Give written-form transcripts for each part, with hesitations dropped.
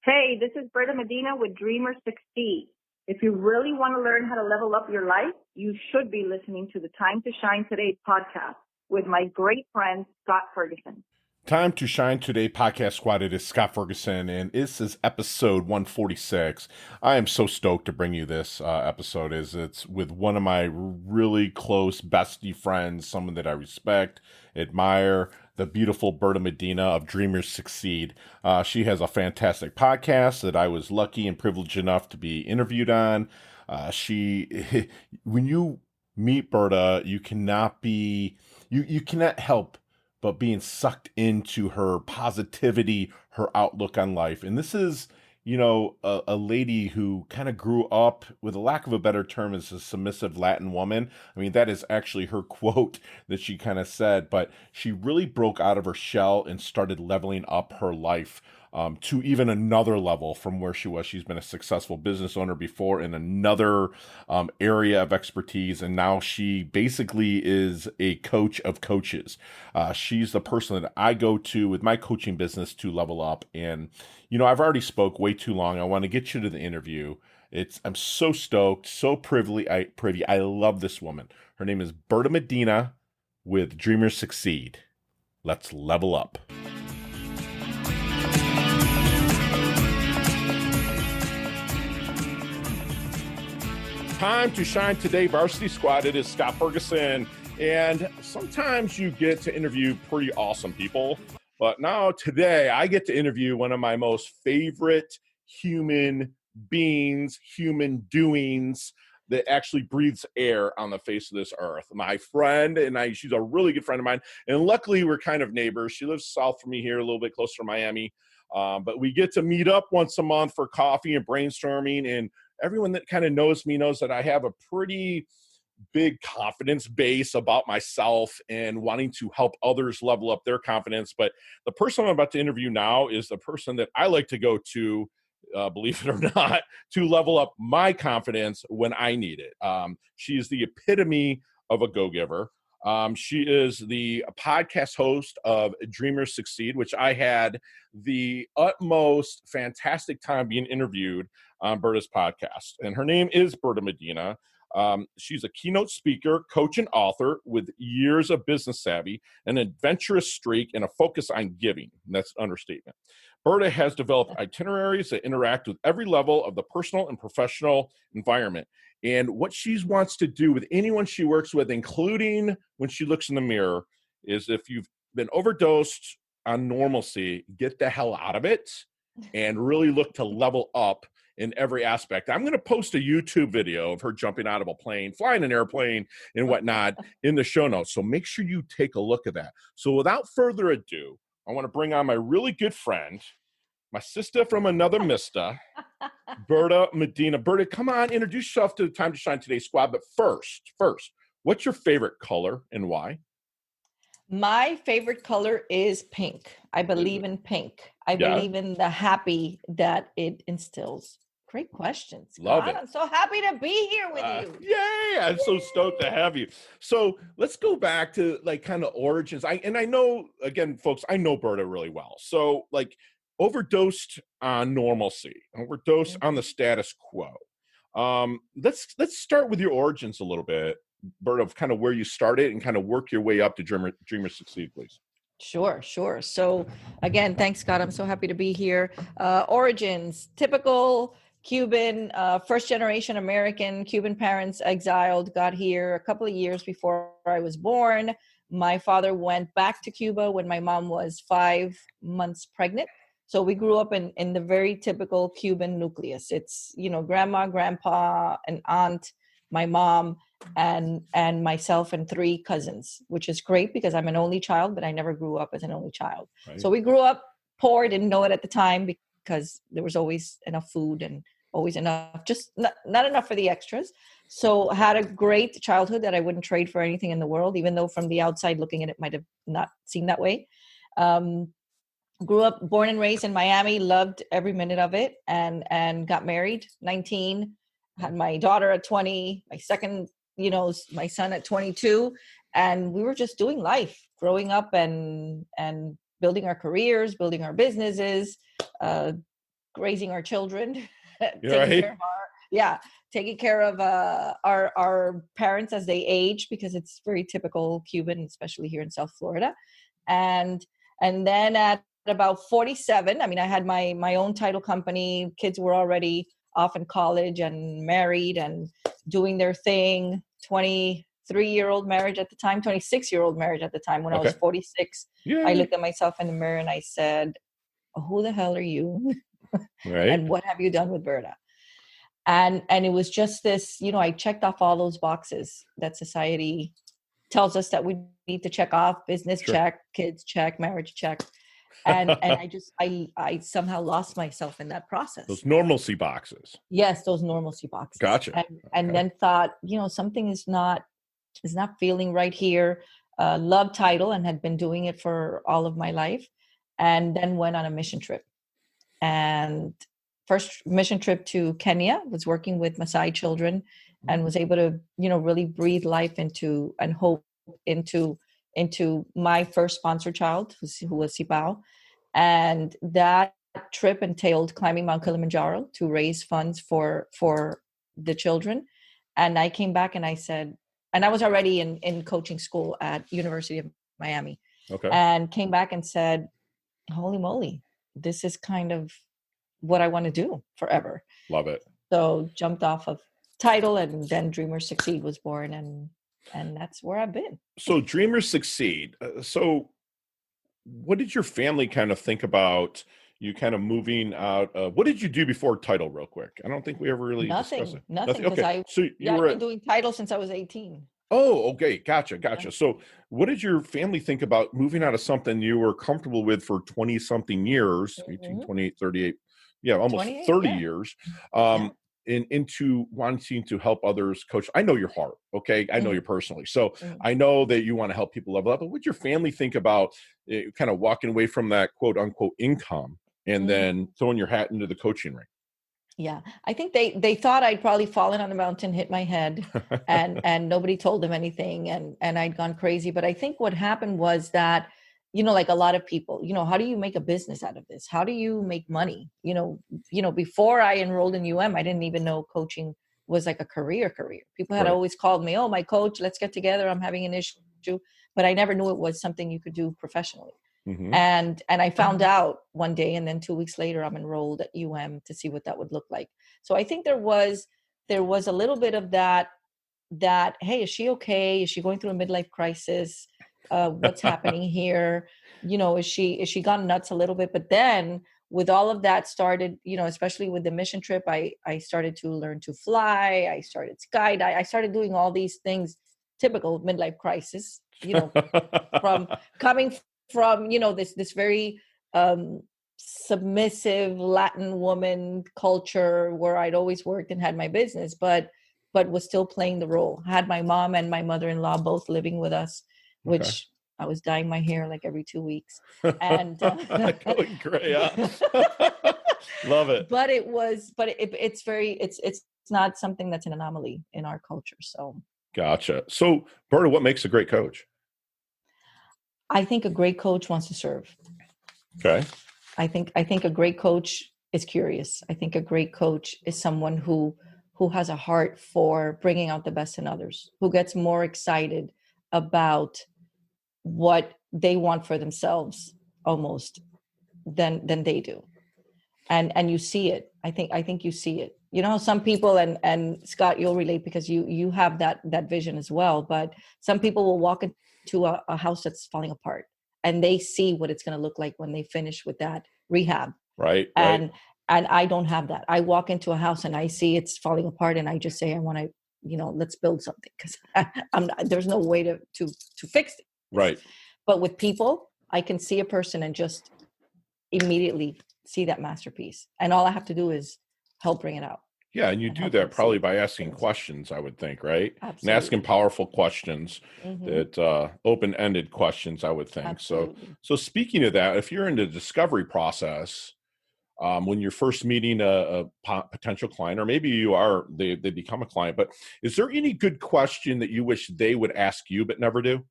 Hey, this is Berta Medina with Dreamers Succeed. If you really want to learn how to level up your life, you should be listening to the Time to Shine Today podcast with my great friend, Scott Ferguson. Time to Shine Today podcast squad. It is Scott Ferguson, and this is episode 146. I am so stoked to bring you this episode. It's with one of my really close bestie friends, someone that I respect, admire, the beautiful Berta Medina of Dreamers Succeed. She has a fantastic podcast that I was lucky and privileged enough to be interviewed on. When you meet Berta, you cannot help but being sucked into her positivity, her outlook on life. And this is, a lady who kind of grew up, with a lack of a better term, as a submissive Latin woman. I mean, that is actually her quote that she kind of said, but she really broke out of her shell and started leveling up her life to even another level from where she was. She's been a successful business owner before in another area of expertise, and now she basically is a coach of coaches. She's the person that I go to with my coaching business to level up. And, I've already spoke way too long. I want to get you to the interview. I'm so stoked, so privy. I love this woman. Her name is Berta Medina with Dreamers Succeed. Let's level up. Time to Shine Today, Varsity Squad. It is Scott Ferguson. And sometimes you get to interview pretty awesome people. But now today I get to interview one of my most favorite human beings, human doings that actually breathes air on the face of this earth. My friend, she's a really good friend of mine. And luckily we're kind of neighbors. She lives south from me here, a little bit closer to Miami. But we get to meet up once a month for coffee and brainstorming. And everyone that kind of knows me knows that I have a pretty big confidence base about myself and wanting to help others level up their confidence. But the person I'm about to interview now is the person that I like to go to, believe it or not, to level up my confidence when I need it. She is the epitome of a go-giver. She is the podcast host of Dreamers Succeed, which I had the utmost fantastic time being interviewed on Berta's podcast. And her name is Berta Medina. She's a keynote speaker, coach, and author with years of business savvy, an adventurous streak, and a focus on giving. And that's an understatement. Berta has developed itineraries that interact with every level of the personal and professional environment. And what she wants to do with anyone she works with, including when she looks in the mirror, is if you've been overdosed on normalcy, get the hell out of it and really look to level up in every aspect. I'm going to post a YouTube video of her jumping out of a plane, flying an airplane, and whatnot in the show notes. So make sure you take a look at that. So without further ado, I want to bring on my really good friend, my sister from another mister, Berta Medina. Berta, come on, introduce yourself to the Time to Shine Today squad. But first, what's your favorite color and why? My favorite color is pink. I believe in pink. I believe in the happy that it instills. Great questions. Love it. I'm so happy to be here with you. Yay! I'm so stoked to have you. So let's go back to kind of origins. I know, again, folks, I know Berta really well. So overdosed on normalcy, overdosed on the status quo. Let's start with your origins a little bit, Berta, of kind of where you started and kind of work your way up to Dreamers Succeed, please. Sure. So again, thanks, Scott. I'm so happy to be here. Origins, typical Cuban, first generation American, Cuban parents exiled, got here a couple of years before I was born. My father went back to Cuba when my mom was 5 months pregnant. So we grew up in the very typical Cuban nucleus. It's, grandma, grandpa, an aunt, my mom, and myself and 3 cousins, which is great because I'm an only child, but I never grew up as an only child. Right. So we grew up poor, didn't know it at the time because there was always enough food and always enough, just not enough for the extras. So had a great childhood that I wouldn't trade for anything in the world, even though from the outside looking at it might have not seemed that way. Grew up, born and raised in Miami, loved every minute of it, and got married, 19, had my daughter at 20, my second, my son at 22, and we were just doing life, growing up and building our careers, building our businesses, raising our children, You're taking care right. of taking care of our parents as they age, because it's very typical Cuban, especially here in South Florida. And then at about 47, I mean, I had my own title company. Kids were already off in college and married and doing their thing. 23-year-old marriage at the time, 26-year-old marriage at the time. When I was Okay. 46, I Yeah. looked at myself in the mirror and I said, who the hell are you? Right. And what have you done with Berta? And it was just this, I checked off all those boxes that society tells us that we need to check off: business Sure. check, kids check, marriage check. And I somehow lost myself in that process. Those normalcy boxes. Yes, those normalcy boxes. Gotcha. And then thought, something is not feeling right here. Love title and had been doing it for all of my life. And then went on a mission trip. And first mission trip to Kenya, was working with Maasai children, and was able to, really breathe life into and hope into my first sponsored child, who was Sipao. And that trip entailed climbing Mount Kilimanjaro to raise funds for the children. And I came back and I said, and I was already in coaching school at University of Miami. Okay. And came back and said, holy moly, this is kind of what I want to do forever. Love it. So jumped off of title, and then Dreamers Succeed was born, and that's where I've been. So Dreamers Succeed. So what did your family kind of think about you kind of moving out? What did you do before title, real quick? I don't think we ever really discussed it. Nothing. Because Okay. So I've been doing title since I was 18. Oh, okay. Gotcha. Yeah. So what did your family think about moving out of something you were comfortable with for 20 something years, 18, 28, 38, almost 30 years, into wanting to help others coach? I know your heart. Okay. I know you personally. So I know that you want to help people level up, but what did your family think about kind of walking away from that quote unquote income and then throwing your hat into the coaching ring? Yeah, I think they thought I'd probably fallen on a mountain, hit my head, and nobody told them anything, and I'd gone crazy. But I think what happened was that, like a lot of people, how do you make a business out of this? How do you make money? Before I enrolled in I didn't even know coaching was like a career. People had always called me, oh, my coach, let's get together, I'm having an issue. But I never knew it was something you could do professionally. And I found out one day, and then 2 weeks later, I'm enrolled at to see what that would look like. So I think there was a little bit of that, hey, is she okay? Is she going through a midlife crisis? What's happening here? Is she gone nuts a little bit? But then with all of that started, especially with the mission trip, I started to learn to fly. I started skydive. I started doing all these things, typical midlife crisis, from coming from, this very submissive Latin woman culture where I'd always worked and had my business, but was still playing the role. I had my mom and my mother-in-law both living with us, which I was dyeing my hair like every 2 weeks. And going gray, love it. But it's not something that's an anomaly in our culture. So gotcha. So Berta, what makes a great coach? I think a great coach wants to serve. Okay. I think a great coach is curious. I think a great coach is someone who has a heart for bringing out the best in others, who gets more excited about what they want for themselves almost than they do. And you see it. I think you see it. Some people, and Scott, you'll relate because you have that vision as well, but some people will walk into a house that's falling apart, and they see what it's going to look like when they finish with that rehab. Right. And I don't have that. I walk into a house and I see it's falling apart, and I just say, I want to, let's build something, because there's no way to fix it. Right. But with people, I can see a person and just immediately see that masterpiece. And all I have to do is help bring it out. Yeah, and you do that probably by asking questions, I would think, right? Absolutely. And asking powerful questions, that open-ended questions, I would think. Absolutely. So speaking of that, if you're in the discovery process, when you're first meeting a potential client, or maybe they become a client, but is there any good question that you wish they would ask you but never do?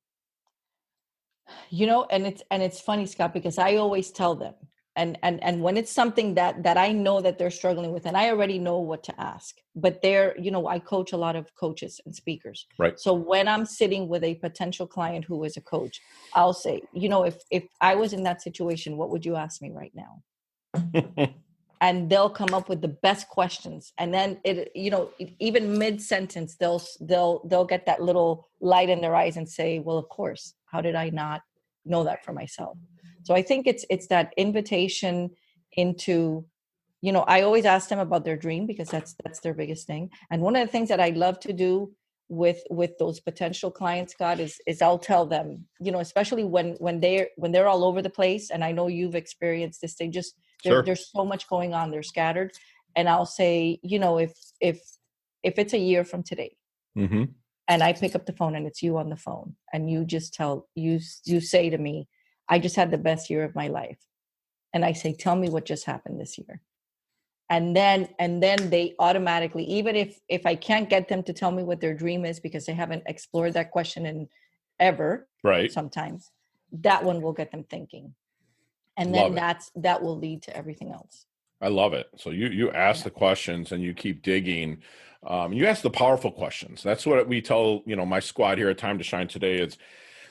And it's funny, Scott, because I always tell them, And when it's something that I know that they're struggling with, and I already know what to ask, but I coach a lot of coaches and speakers. Right. So when I'm sitting with a potential client who is a coach, I'll say, if I was in that situation, what would you ask me right now? And they'll come up with the best questions. And then even mid-sentence, they'll get that little light in their eyes and say, well, of course, how did I not know that for myself? So I think it's that invitation into, I always ask them about their dream, because that's their biggest thing. And one of the things that I love to do with those potential clients, Scott, is I'll tell them, especially when they're all over the place. And I know you've experienced this. Sure. There's so much going on. They're scattered. And I'll say, if it's a year from today, mm-hmm. and I pick up the phone and it's you on the phone, and you just you say to me, I just had the best year of my life. And I say, tell me what just happened this year. And then they automatically, even if I can't get them to tell me what their dream is, because they haven't explored that question in ever, right, sometimes that one will get them thinking. And then that will lead to everything else. I love it. So you ask the questions and you keep digging. You ask the powerful questions. That's what we tell, my squad here at Time to Shine today is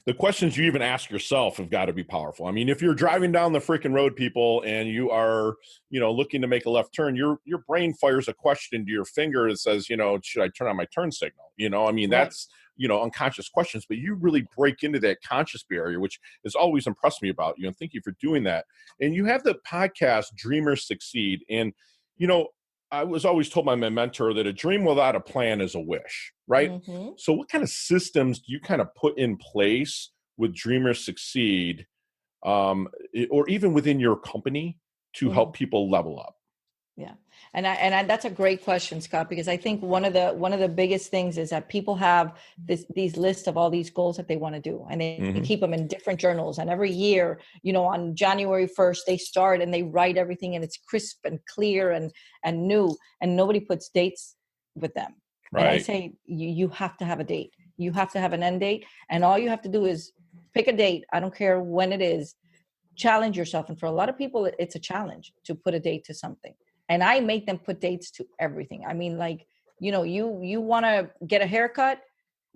the questions you even ask yourself have got to be powerful. I mean, if you're driving down the freaking road, people, and you are, looking to make a left turn, your brain fires a question to your finger that says, should I turn on my turn signal? That's, unconscious questions, but you really break into that conscious barrier, which has always impressed me about you. And thank you for doing that. And you have the podcast Dreamers Succeed. And, I was always told by my mentor that a dream without a plan is a wish, right? Mm-hmm. So what kind of systems do you kind of put in place with Dreamers Succeed, or even within your company to help people level up? Yeah. And that's a great question, Scott, because I think one of the biggest things is that people have these lists of all these goals that they want to do, and they keep them in different journals. And every year, on January 1st, they start and they write everything, and it's crisp and clear and new, and nobody puts dates with them. Right. And I say, you have to have a date. You have to have an end date. And all you have to do is pick a date. I don't care when it is. Challenge yourself. And for a lot of people, it's a challenge to put a date to something. And I make them put dates to everything. I mean, you want to get a haircut?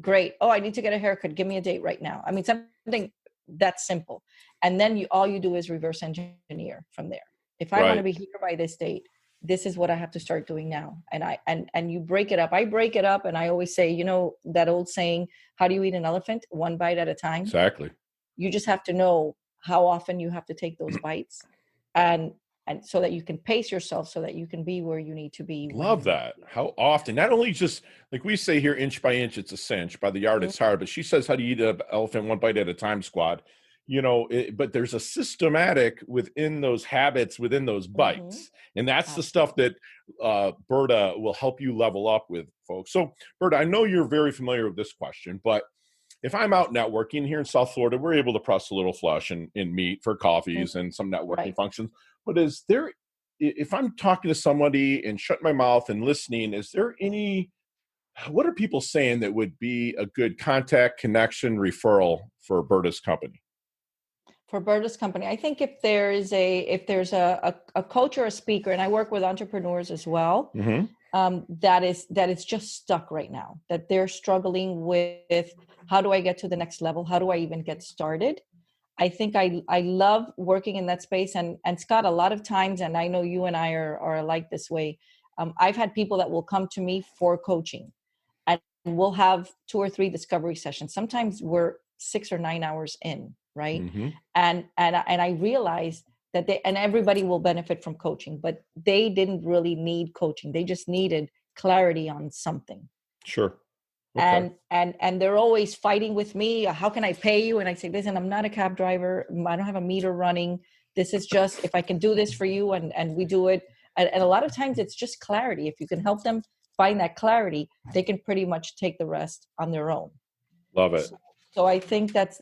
Great. Oh, I need to get a haircut. Give me a date right now. I mean, something that's simple. And then all you do is reverse engineer from there. If I want to be here by this date, this is what I have to start doing now. And you break it up. I break it up, and I always say, that old saying, how do you eat an elephant? One bite at a time. Exactly. You just have to know how often you have to take those bites, and so that you can pace yourself so that you can be where you need to be. Love that. How often, not only just like we say here, inch by inch, it's a cinch, by the yard, it's hard, but she says, how do you eat an elephant one bite at a time, squad? But there's a systematic within those habits, within those bites. And that's the stuff that Berta will help you level up with, folks. So Berta, I know you're very familiar with this question, but if I'm out networking here in South Florida, we're able to press a little flush and meet for coffees and some networking functions. But if I'm talking to somebody and shut my mouth and listening, what are people saying that would be a good contact, connection, referral for Berta's company? For Berta's company, I think if there's a coach or a speaker, and I work with entrepreneurs as well, that is just stuck right now, that they're struggling with, how do I get to the next level? How do I even get started? I think I love working in that space. And Scott, a lot of times, and I know you and I are alike this way, I've had people that will come to me for coaching, and we'll have 2 or 3 discovery sessions. Sometimes we're 6 or 9 hours in, right? And I realized that and everybody will benefit from coaching, but they didn't really need coaching. They just needed clarity on something. Sure. Okay. And they're always fighting with me. How can I pay you? And I say, listen, I'm not a cab driver. I don't have a meter running. This is just, if I can do this for you, and we do it. And a lot of times it's just clarity. If you can help them find that clarity, they can pretty much take the rest on their own. Love it. So I think that's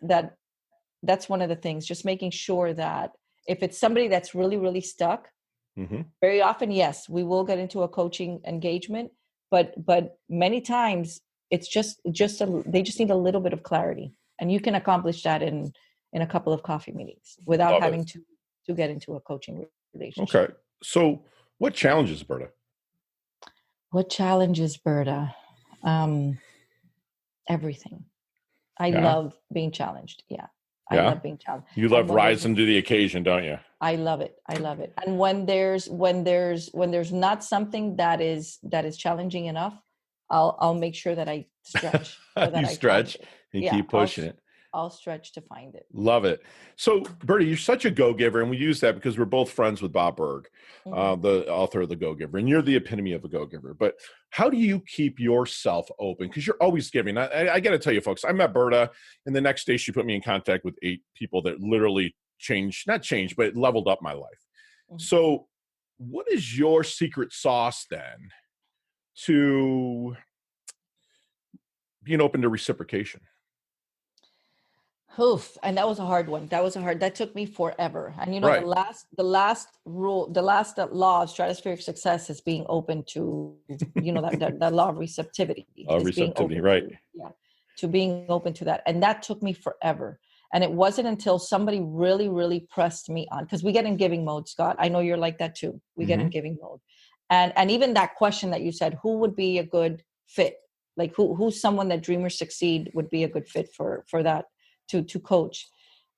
one of the things, just making sure that if it's somebody that's really, really stuck, very often, yes, we will get into a coaching engagement, but many times it's they just need a little bit of clarity, and you can accomplish that in a couple of coffee meetings without having to to get into a coaching relationship. Okay. So what challenges, Berta? What challenges, Berta? Everything. I Yeah. love being challenged. Yeah. I Yeah. love being challenged. You love rising to the occasion, don't you? I love it. I love it. And when there's not something that is challenging enough, I'll make sure that I stretch so that You I find stretch it. and Yeah, keep pushing it. I'll stretch to find it. Love it. So, Berta, you're such a go-giver, and we use that because we're both friends with Bob Berg, the author of The Go-Giver, and you're the epitome of a go-giver. But how do you keep yourself open? Because you're always giving. I got to tell you, folks, I met Berta, and the next day she put me in contact with 8 people that literally not changed, but it leveled up my life. So what is your secret sauce then to being open to reciprocation? Oof, and that was a hard one. That took me forever. And Right. the last law of stratospheric success is being open to, that law of receptivity. Receptivity, right. To being open to that. And that took me forever. And it wasn't until somebody really, really pressed me on, because we get in giving mode, Scott. I know you're like that too. We get in giving mode. And even that question that you said, who would be a good fit? Like who's someone that Dreamers Succeed would be a good fit for that? To coach.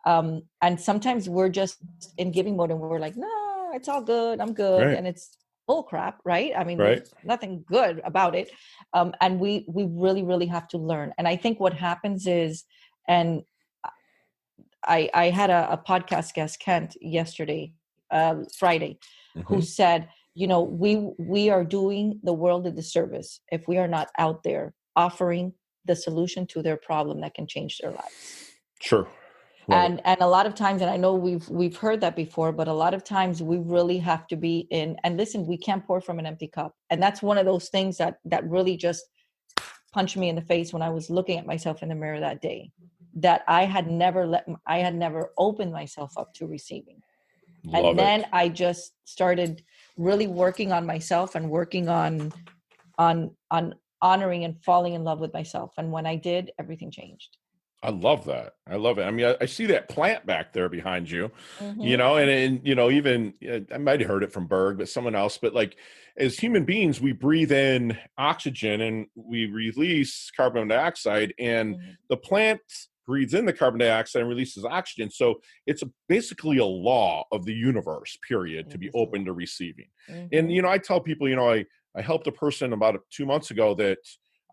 And sometimes we're just in giving mode and we're like, no, it's all good. I'm good. Right. And it's bull crap, right? I mean, Right. there's nothing good about it. And we really, really have to learn. And I think what happens is, and I had a podcast guest, Kent, yesterday, Friday, who said, we are doing the world a disservice if we are not out there offering the solution to their problem that can change their lives. Sure. And a lot of times, and I know we've heard that before, but a lot of times we really have to be in, and listen, we can't pour from an empty cup. And that's one of those things that really just punched me in the face when I was looking at myself in the mirror that day, that I had never opened myself up to receiving. Then I just started really working on myself and working on honoring and falling in love with myself. And when I did, everything changed. I love that. I love it. I mean, I see that plant back there behind you, and even I might have heard it from Berg, but someone else. But like, as human beings, we breathe in oxygen and we release carbon dioxide, and the plant breathes in the carbon dioxide and releases oxygen. So it's basically a law of the universe, period, to be open to receiving. And, I tell people, I helped a person about 2 months ago that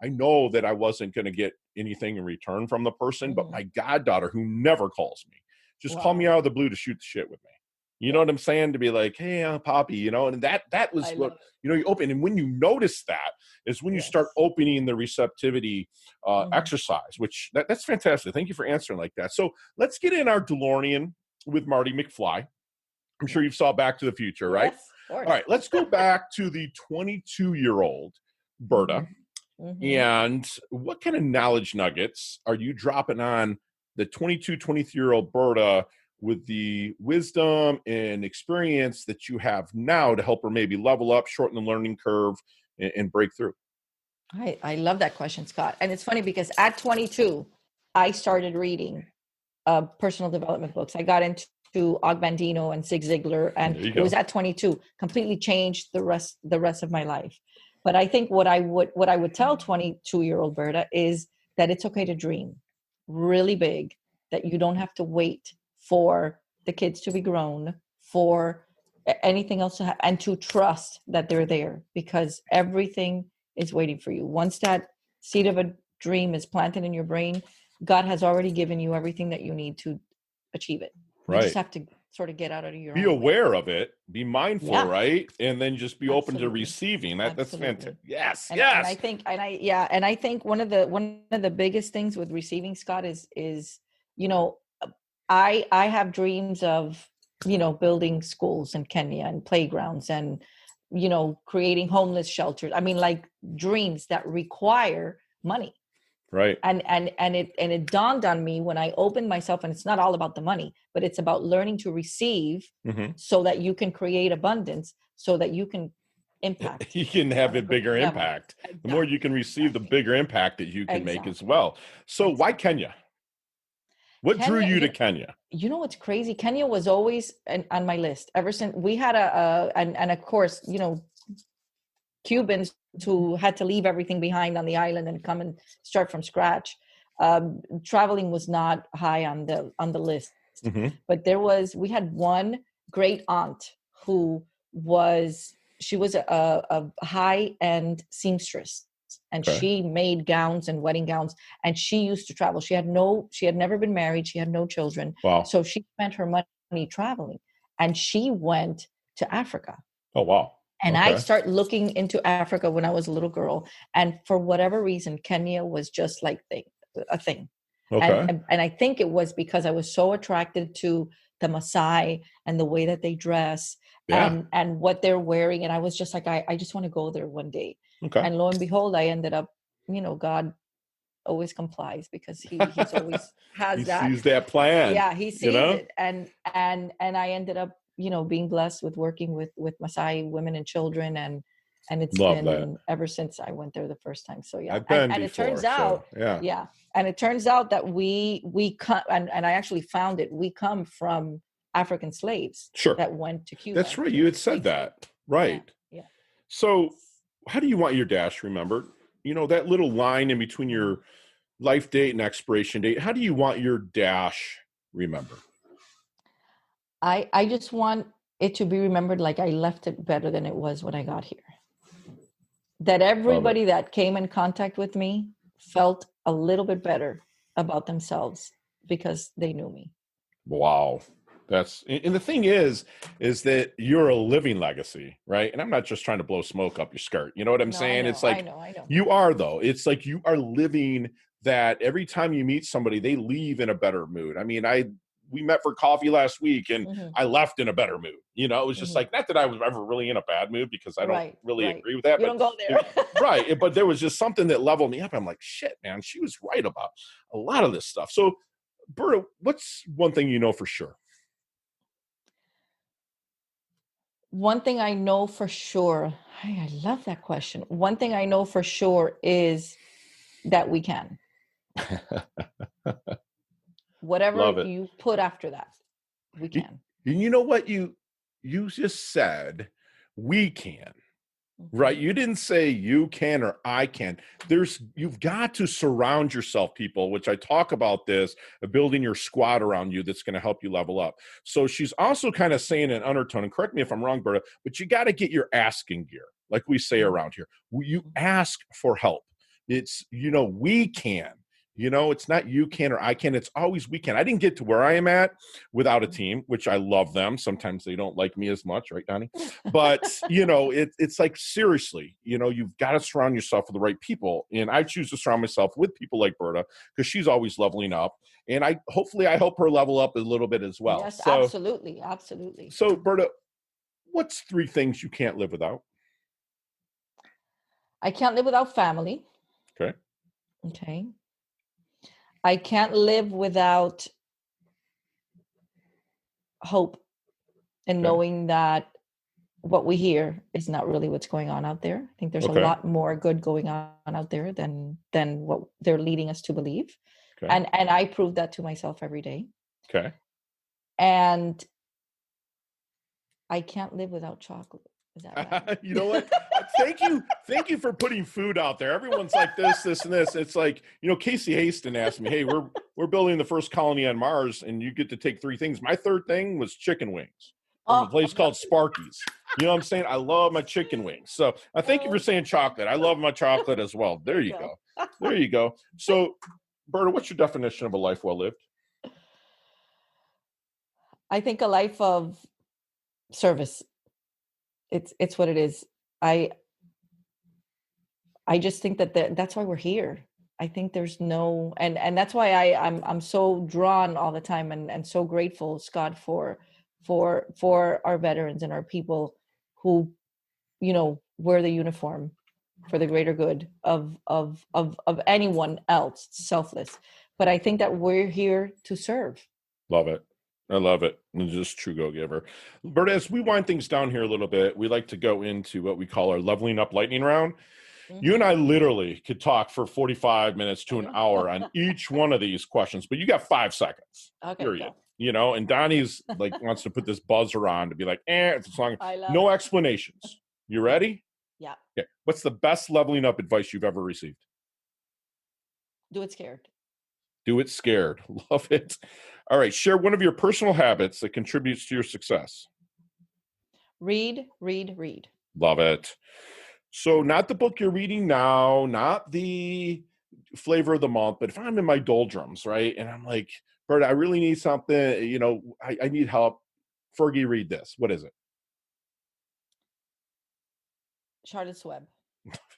I know that I wasn't going to get anything in return from the person, but my goddaughter, who never calls me, just called me out of the blue to shoot the shit with me. You know what I'm saying? To be like, hey, Poppy, and that was what, you open. And when you notice that is when you start opening the receptivity exercise, which that's fantastic. Thank you for answering like that. So let's get in our DeLorean with Marty McFly. I'm sure you've saw Back to the Future, right? Yes, of course. All right, let's go back to the 22-year-old Berta. And what kind of knowledge nuggets are you dropping on the 23-year-old Berta with the wisdom and experience that you have now to help her maybe level up, shorten the learning curve, and break through? I love that question, Scott. And it's funny because at 22, I started reading personal development books. I got into Og Mandino and Zig Ziglar, and it was at 22, completely changed the rest of my life. But I think what I would tell 22-year-old Berta is that it's okay to dream really big, that you don't have to wait for the kids to be grown, for anything else to happen, and to trust that they're there, because everything is waiting for you. Once that seed of a dream is planted in your brain, God has already given you everything that you need to achieve it. You just have to sort of get out of your be own aware way. of it, be mindful, right? And then just be open to receiving. That's fantastic. Yes. And I think one of the biggest things with receiving, Scott, is I have dreams of building schools in Kenya and playgrounds and creating homeless shelters. I mean, like dreams that require money. Right. And it dawned on me when I opened myself, and it's not all about the money, but it's about learning to receive so that you can create abundance, so that you can impact. You can have a bigger impact. Exactly. The more you can receive, the bigger impact that you can make as well. So why Kenya? What drew you to Kenya? You know what's crazy? Kenya was always on my list ever since we had and of course, you know, Cubans who had to leave everything behind on the island and come and start from scratch. Traveling was not high on the list, but we had one great aunt who she was a high-end seamstress, and she made gowns and wedding gowns, and she used to travel. She had never been married. She had no children. Wow. So she spent her money traveling, and she went to Africa. Oh, wow. And I started looking into Africa when I was a little girl. And for whatever reason, Kenya was just like a thing. Okay. And I think it was because I was so attracted to the Maasai and the way that they dress and what they're wearing. And I was just like, I just want to go there one day. Okay. And lo and behold, I ended up, you know, God always complies because he's always has he that. Sees that plan. Yeah, he sees it. And I ended up, you know, being blessed with working with Maasai women and children, and it's been ever since I went there the first time. So yeah, I've been and before, it turns out, and it turns out that we come, and I actually found it. We come from African slaves that went to Cuba. That's right. You had said that, right? Yeah. So, how do you want your dash remembered? You know, that little line in between your life date and expiration date. How do you want your dash remembered? I just want it to be remembered like I left it better than it was when I got here. That everybody that came in contact with me felt a little bit better about themselves because they knew me. Wow. And the thing is that you're a living legacy, right? And I'm not just trying to blow smoke up your skirt. You know what I'm saying? It's like, I know. You are, though. It's like you are living that. Every time you meet somebody, they leave in a better mood. I mean, we met for coffee last week and I left in a better mood. You know, it was just like, not that I was ever really in a bad mood because I don't really agree with that. You don't go there. Right. But there was just something that leveled me up. I'm like, shit, man, she was right about a lot of this stuff. So, Berta, what's one thing you know for sure? One thing I know for sure, I love that question. One thing I know for sure is that we can. Whatever you put after that, we can. You know what you just said? We can, right? You didn't say you can or I can. You've got to surround yourself, people, which I talk about this, building your squad around you that's going to help you level up. So she's also kind of saying in undertone, and correct me if I'm wrong, Berta, but you got to get your asking gear, like we say around here. You ask for help. It's, you know, we can. You know, it's not you can or I can. It's always we can. I didn't get to where I am at without a team, which I love them. Sometimes they don't like me as much, right, Donnie? But, you know, it's like, seriously, you know, you've got to surround yourself with the right people. And I choose to surround myself with people like Berta because she's always leveling up. And hopefully I help her level up a little bit as well. Yes, absolutely. Absolutely. So, Berta, what's 3 things you can't live without? I can't live without family. Okay. I can't live without hope and knowing that what we hear is not really what's going on out there. I think there's a lot more good going on out there than what they're leading us to believe. And I prove that to myself every day. Okay. And I can't live without chocolate. Is that right? You know what? Thank you for putting food out there. Everyone's like this, and this. It's like, you know, Casey Haston asked me, hey, we're building the first colony on Mars, and you get to take 3 things. My 3rd thing was chicken wings from a place called Sparky's. You know what I'm saying? I love my chicken wings. So I thank you for saying chocolate. I love my chocolate as well. There you go. There you go. So, Berta, what's your definition of a life well lived? I think a life of service. It's what it is. I just think that's why we're here. I think there's no, and that's why I'm so drawn all the time and so grateful, Scott, for our veterans and our people who, you know, wear the uniform for the greater good of anyone else, selfless. But I think that we're here to serve. Love it. I love it. I'm just true go-giver. Berta, as we wind things down here a little bit, we like to go into what we call our leveling up lightning round. You and I literally could talk for 45 minutes to an hour on each one of these questions, but you got 5 seconds. Okay. Period. You know, and Donnie's like wants to put this buzzer on to be like, it's a song. I love No it. explanations. You ready? Yeah. Okay. What's the best leveling up advice you've ever received? Do it scared. Do it scared. Love it. All right. Share one of your personal habits that contributes to your success. Read, read, read. Love it. So not the book you're reading now, not the flavor of the month, but if I'm in my doldrums, right? And I'm like, Bert, I really need something, you know, I need help. Fergie, read this. What is it? Charlotte's Web.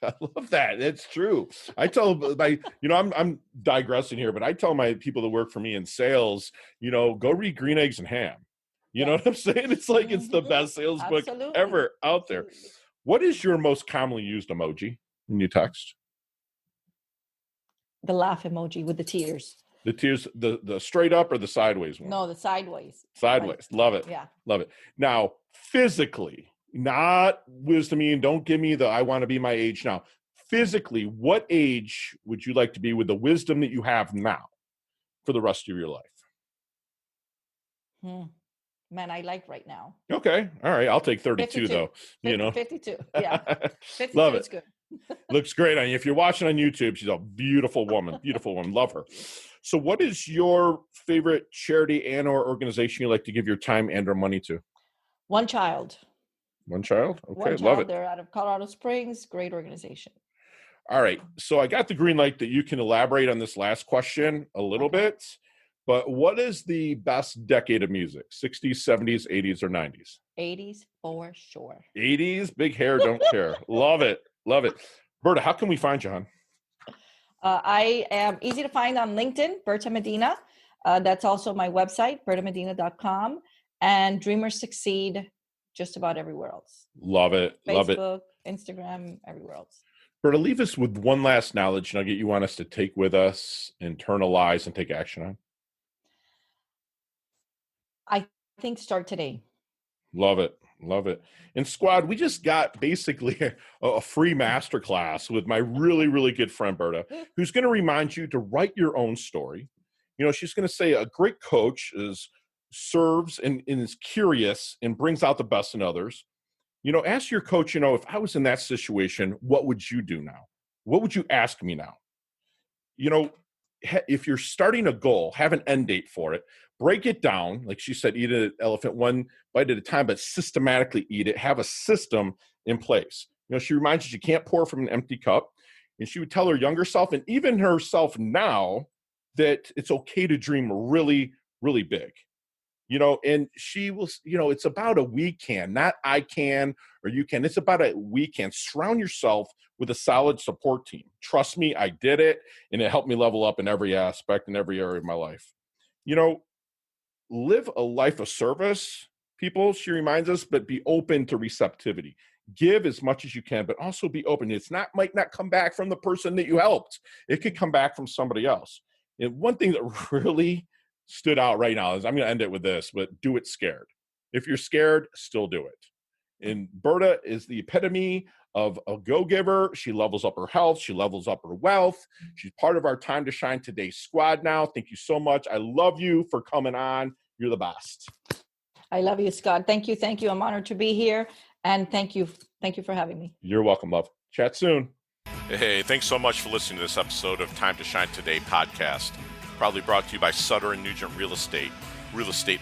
I love that. It's true. I tell my, you know, I'm digressing here, but I tell my people that work for me in sales, you know, go read Green Eggs and Ham. You know what I'm saying? It's like it's the best sales book ever out there. What is your most commonly used emoji when you text? The laugh emoji with the tears. The tears, the straight up or the sideways one? No, the sideways. Sideways. Love it. Yeah. Love it. Now, physically, not wisdom-y, and don't give me the I want to be my age now. Physically, what age would you like to be with the wisdom that you have now for the rest of your life? Man, I like right now. Okay. All right. I'll take 32 52. though. You know, 52. Yeah. 52 love is it. good. Looks great on you. If you're watching on YouTube, she's a beautiful woman. Beautiful woman. Love her. So what is your favorite charity and or organization you like to give your time and or money to? One child. One child? Okay. One child. Love it. They're out of Colorado Springs. Great organization. All right. So I got the green light that you can elaborate on this last question a little bit. But what is the best decade of music? 60s, 70s, 80s, or 90s? 80s for sure. 80s, big hair, don't care. Love it. Love it. Berta, how can we find you, hon? I am easy to find on LinkedIn, Berta Medina. That's also my website, bertamedina.com. And Dreamers Succeed just about everywhere else. Love it. Love it. Facebook, Instagram, everywhere else. Berta, leave us with one last knowledge nugget you want us to take with us, internalize, and take action on. I think start today. Love it. Love it. And squad, we just got basically a free masterclass with my really, really good friend, Berta, who's going to remind you to write your own story. You know, she's going to say a great coach serves and is curious and brings out the best in others. You know, ask your coach, you know, if I was in that situation, what would you do now? What would you ask me now? You know, if you're starting a goal, have an end date for it. Break it down. Like she said, eat an elephant one bite at a time, but systematically eat it. Have a system in place. You know, she reminds you can't pour from an empty cup. And she would tell her younger self and even herself now that it's okay to dream really, really big. You know, and she will, you know, it's about a we can, not I can or you can. It's about a we can. Surround yourself with a solid support team. Trust me, I did it, and it helped me level up in every aspect, in every area of my life. You know, live a life of service, people, she reminds us, but be open to receptivity. Give as much as you can, but also be open. Might not come back from the person that you helped. It could come back from somebody else. And one thing that really stood out right now is I'm going to end it with this, but do it scared. If you're scared, still do it. And Berta is the epitome of a go-giver. She levels up her health. She levels up her wealth. She's part of our Time to Shine Today squad now. Thank you so much. I love you for coming on. You're the best. I love you, Scott. Thank you. Thank you. I'm honored to be here. And thank you. Thank you for having me. You're welcome, love. Chat soon. Hey, thanks so much for listening to this episode of Time to Shine Today podcast. Proudly brought to you by Sutter & Nugent Real Estate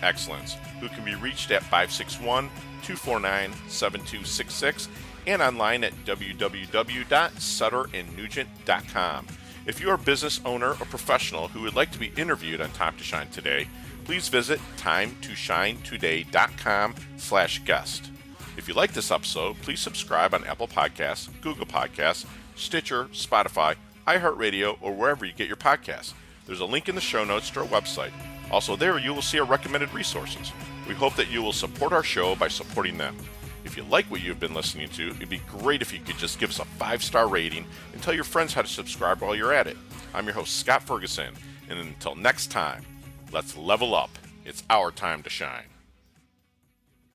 Excellence, who can be reached at 561-249-7266 and online at www.sutterandnugent.com. If you are a business owner or professional who would like to be interviewed on Time to Shine Today, please visit timetoshinetoday.com/guest. If you like this episode, please subscribe on Apple Podcasts, Google Podcasts, Stitcher, Spotify, iHeartRadio, or wherever you get your podcasts. There's a link in the show notes to our website. Also there, you will see our recommended resources. We hope that you will support our show by supporting them. If you like what you've been listening to, it'd be great if you could just give us a 5-star rating and tell your friends how to subscribe while you're at it. I'm your host, Scott Ferguson, and until next time, let's level up. It's our time to shine.